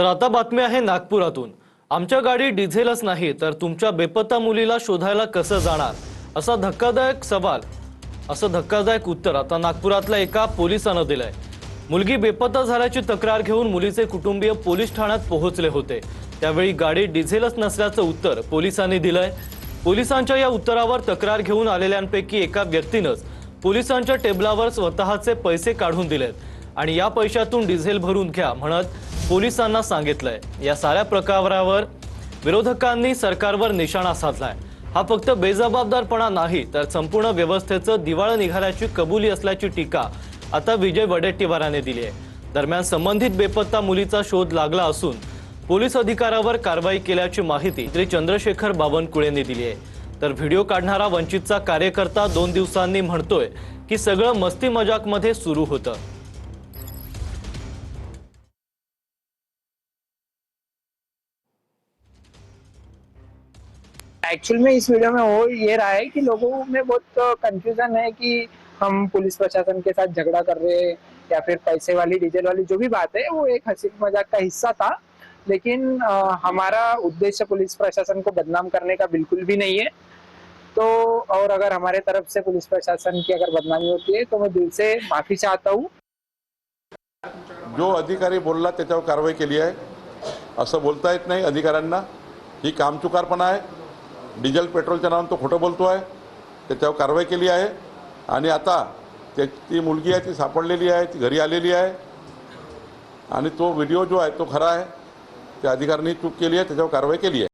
तर आता बातमी आहे नागपुरातून। आमच्या गाडी डिझेलच नाही तर तुमच्या बेपत्ता मुलीला शोधायला कसं जाणार, असा धक्कादायक उत्तर आता नागपुरातल्या एका पोलिसानं दिलंय। मुलगी बेपत्ता झाल्याची तक्रार घेऊन मुलीचे कुटुंबीय पोलीस ठाण्यात पोहोचले होते। त्यावेळी गाडी डिझेलच नसल्याचं उत्तर पोलिसांनी दिलंय। पोलिसांच्या या उत्तरावर तक्रार घेऊन आलेल्यांपैकी एका व्यक्तीनंच पोलिसांच्या टेबलावर स्वतःचे पैसे काढून दिलेत आणि या पैशातून डिझेल भरून घ्या म्हणत पोलिसांना सांगितलंय। या साऱ्या प्रकारावर विरोधकांनी सरकारवर निशाणा साधलाय। हा फक्त बेजबाबदारपणा नाही तर संपूर्ण व्यवस्थेचं दिवाळं निघाल्याची कबुली असल्याची टीका आता विजय वडेट्टीवारांनी दिली आहे। दरम्यान संबंधित बेपत्ता मुलीचा शोध लागला असून पोलीस अधिकाऱ्यावर कारवाई केल्याची माहिती श्री चंद्रशेखर बावनकुळेंनी दिली आहे। तर व्हिडिओ काढणारा वंचितचा कार्यकर्ता 2 दिवसांनी म्हणतोय की सगळं मस्ती मजाकमध्ये सुरू होतं। एक्चुअल में इस वीडियो में हो ये रहा है कि लोगों में बहुत कंफ्यूजन है कि हम पुलिस प्रशासन के साथ झगड़ा कर रहे हैं या फिर पैसे वाली डीजल वाली जो भी बात है वो एक हंसी मजाक का हिस्सा था। लेकिन हमारा उद्देश्य पुलिस प्रशासन को बदनाम करने का बिल्कुल भी नहीं है। तो और अगर हमारे तरफ से पुलिस प्रशासन की अगर बदनामी होती है तो मैं दिल से माफी चाहता हूँ। जो अधिकारी बोलला त्याच्यावर कारवाई केली आहे असं बोलता येत नाही अधिकाऱ्यांना। ही कामचुकारपणा आहे। डिझेल पेट्रोलच्या नावाने तो खोटं बोलतो आहे, त्याच्यावर कारवाई केली आहे आणि आता ती मुलगी आहे ती सापडलेली आहे, ती घरी आलेली आहे आणि तो व्हिडिओ जो आहे तो खरा आहे। त्या अधिकाऱ्यांनी चूक केली आहे, त्याच्यावर कारवाई केली आहे।